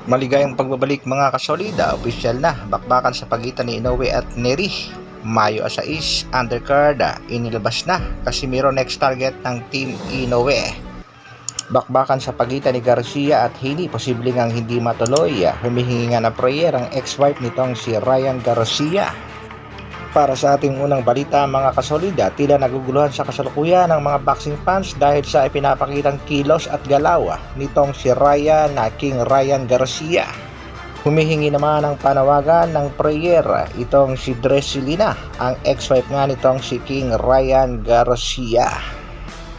Maligayang pagbabalik mga kasolida, opisyal na bakbakan sa pagitan ni Inoue at Nery. Mayo 6, undercard, inilabas na Casimiro next target ng Team Inoue. Bakbakan sa pagitan ni Garcia at Haney, posible ngang hindi matuloy. Humihingi nga ng prayer ang ex-wife nitong si Ryan Garcia. Para sa ating unang balita mga kasolida, tila naguguluhan sa kasalukuyan ng mga boxing fans dahil sa ipinapakitang kilos at galaw nitong si King Ryan Garcia. Humihingi naman ng panawagan ng prayer itong si Dreselina, ang ex-wife nga nitong si King Ryan Garcia.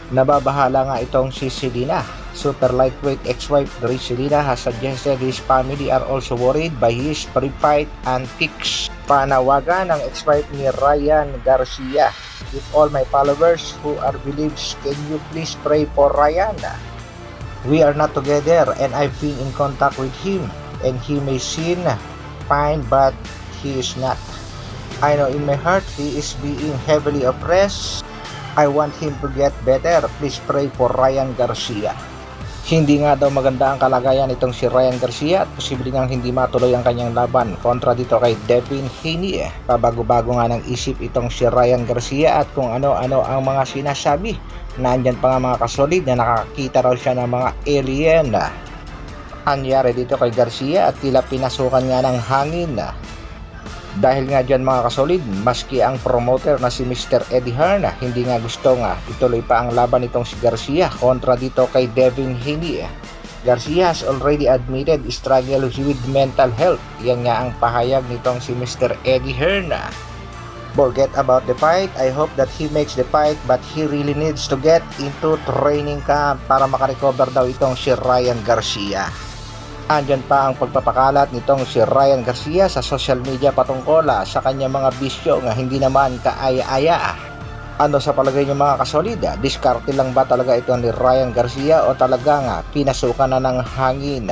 Nababahala nga itong si Selena. Super lightweight ex-wife Dreselina has suggested his family are also worried by his pre-fight antics. Panawagan ng ex-wife ni Ryan Garcia. With all my followers who are believed, can you please pray for Ryan? We are not together and I've been in contact with him and he may seem fine but he is not. I know in my heart he is being heavily oppressed. I want him to get better. Please pray for Ryan Garcia. Hindi nga daw maganda ang kalagayan itong si Ryan Garcia at posible ngang hindi matuloy ang kanyang laban kontra dito kay Devin Haney. Pabago-bago nga ng isip itong si Ryan Garcia at kung ano-ano ang mga sinasabi. Nandyan pa nga mga kasolid na nakakita raw siya ng mga alien. Anyari dito kay Garcia at tila pinasukan nga ng hangin. Dahil nga dyan mga kasolid, maski ang promoter na si Mr. Eddie Hearn hindi nga gusto nga ituloy pa ang laban nitong si Garcia kontra dito kay Devin Haney. Garcia has already admitted struggle with mental health. Yan nga ang pahayag nitong si Mr. Eddie Hearn. Forget about the fight. I hope that he makes the fight but he really needs to get into training camp para makarecover daw itong si Ryan Garcia. Andyan pa ang pagpapakalat nitong si Ryan Garcia sa social media patungkol sa kanyang mga bisyo nga hindi naman kaaya-aya. Ano sa palagay niyo mga kasolida? Diskarte lang ba talaga ito ni Ryan Garcia o talaga nga pinasukan na ng hangin?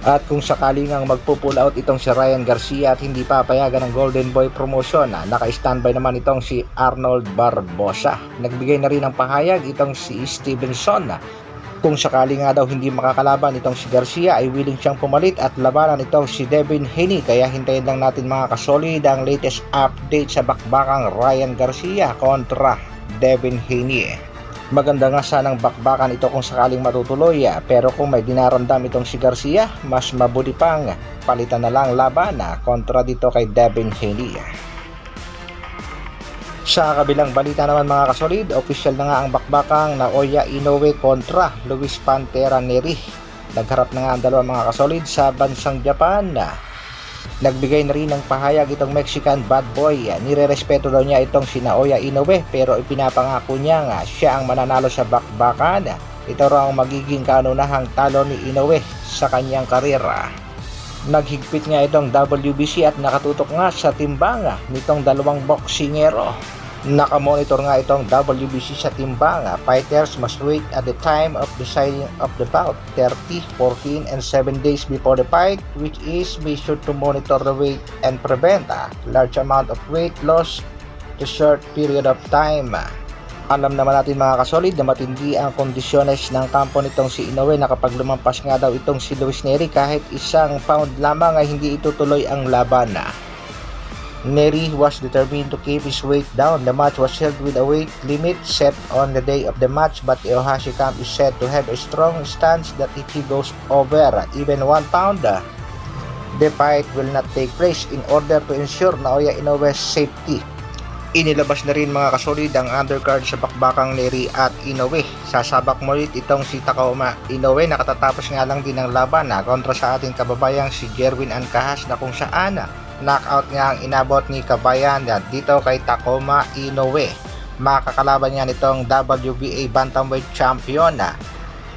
At kung sakali ngang magpo-pull out itong si Ryan Garcia at hindi papayagan ng Golden Boy Promotion, naka-standby naman itong si Arnold Barbosa. Nagbigay na rin ng pahayag itong si Stevenson. Kung sakali nga daw hindi makakalaban itong si Garcia ay willing siyang pumalit at labanan itong si Devin Haney. Kaya hintayin lang natin mga kasolid ang latest update sa bakbakang Ryan Garcia kontra Devin Haney. Maganda nga sanang bakbakan ito kung sakaling matutuloy pero kung may dinaramdam itong si Garcia, mas mabuti pang palitan na lang laban kontra dito kay Devin Haney. Sa kabilang balita naman mga kasolid, opisyal na nga ang bakbakang Naoya Inoue kontra Luis Pantera Nery. Nagharap na nga ang dalawa mga kasolid sa bansang Japan. Nagbigay na rin ng pahayag itong Mexican bad boy. Nirerespeto daw niya itong si Naoya Inoue pero ipinapangako niya nga siya ang mananalo sa bakbakan. Ito raw ang magiging kaunahang talo ni Inoue sa kanyang karera. Naghigpit nga itong WBC at nakatutok nga sa timbang nitong dalawang boksingero. Nakamonitor nga itong WBC sa timbang. Fighters must wait at the time of deciding of the bout 30, 14, and 7 days before the fight, which is be sure to monitor the weight and prevent large amount of weight loss to short period of time. Alam naman natin mga kasolid na matindi ang kondisyones ng kampo nitong si Inoue na kapag lumampas nga daw itong si Luis Nery kahit 1 pound lamang ay hindi itutuloy ang laban. Nery was determined to keep his weight down. The match was held with a weight limit set on the day of the match but Yohashi camp is said to have a strong stance that if he goes over even 1 pound, the fight will not take place in order to ensure Naoya Inoue's safety. Inilabas na rin mga kasolid ang undercard sa bakbakang Nery at Inoue. Sasabak mo ulit itong si Takuma Inoue na katatapos nga lang din ng laban kontra sa ating kababayang si Jerwin Ancahas na kung saan knockout nga ang inabot ni kabayan dito kay Takuma Inoue. Makakalaban niya nitong WBA Bantamweight Champion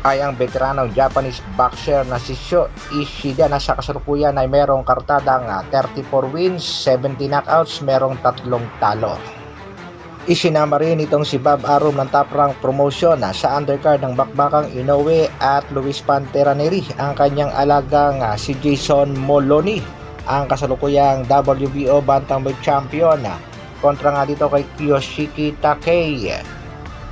ay ang veteranong Japanese boxer na si Sho Ishida na sa kasalukuyan ay merong kartadang 34 wins, 70 knockouts, merong 3 talo. Isinama rin itong si Bob Arum ng Top Rank Promotion sa undercard ng bakbakang Inoue at Luis Pantera Neri ang kanyang alagang si Jason Moloney, ang kasalukuyang WBO Bantamweight Champion kontra nga dito kay Kiyoshiki Takei.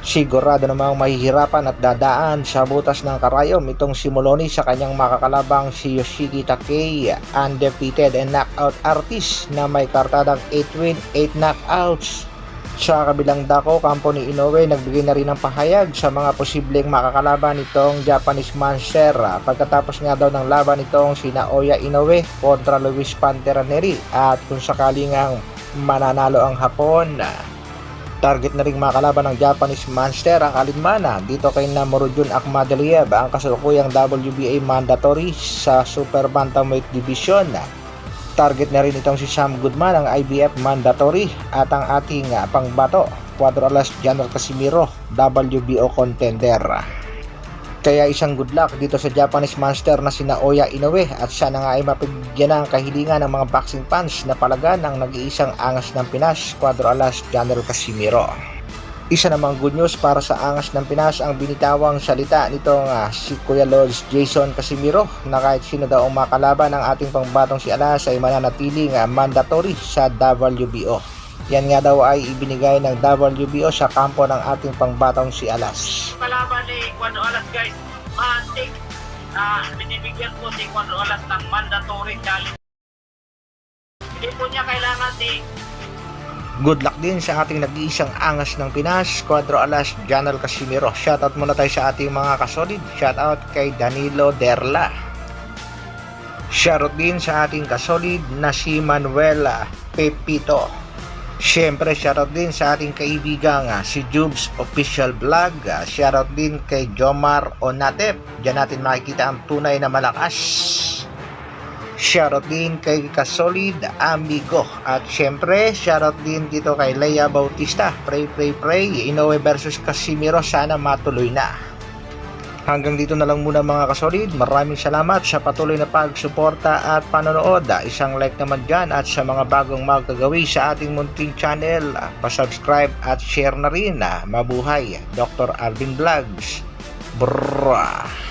Sigurado namang mahihirapan at dadaan sa butas ng karayom itong si Moloney sa kanyang makakalabang si Yoshiki Takei, undefeated and knockout artist na may kartadang 8 win, 8 knockouts. Sa kabilang dako, kampo ni Inoue nagbigay na rin ng pahayag sa mga posibleng makakalaban nitong Japanese Monster pagkatapos nga daw ng laban nitong si Naoya Inoue kontra Luis Pantera Neri, at kung sakaling ang mananalo ang Hapon, target na ring makalaban ng Japanese Monster ang alinmana dito kay Namorudjun Akhmadaliev, ang kasalukuyang WBA mandatory sa Super Bantamweight Division. Target na rin itong si Sam Goodman, ang IBF mandatory, at ang ating pangbato, Cuadro Alas Janel Casimiro, WBO contender. Kaya isang good luck dito sa Japanese Monster na si Naoya Inoue, at sana nga ay mapigyan ang kahilingan ng mga boxing fans na palagan ng nag-iisang angas ng Pinas, Cuadro Alas Janel Casimiro. Isa namang good news para sa angas ng Pinas ang binitawang salita nitong si Kuya Lods Jason Casimiro na kahit sino daw ang makalaban ng ating pangbatong si Alas ay mananatiling mandatory sa WBO. Yan nga daw ay ibinigay ng WBO sa kampo ng ating pangbatong si Alas. Kalaban ni Cuadro Alas, guys, maantik, binibigyan po si Cuadro Alas ng mandatory challenge. Hindi po niya kailangan Good luck din sa ating nag-iisang angas ng Pinas, Cuadro Alas Janel Casimiro. Shoutout muna tayo sa ating mga kasolid. Shoutout kay Danilo Derla. Shoutout din sa ating kasolid na si Manuela Pepito. Siyempre, shoutout din sa ating kaibigang si Jubes Official Vlog. Shoutout din kay Jomar Onatep. Diyan natin makikita ang tunay na malakas. Shoutout din kay Kasolid Amigo. At syempre, shoutout din dito kay Leia Bautista. Pray, Inoue versus Casimiro, sana matuloy na. Hanggang dito na lang muna mga kasolid. Maraming salamat sa patuloy na pagsuporta at panonood. Isang like naman dyan, at sa mga bagong magkagawi sa ating munting channel, pa-subscribe at share na rin. Mabuhay, Dr. Alvin Vlogs. Brrrr.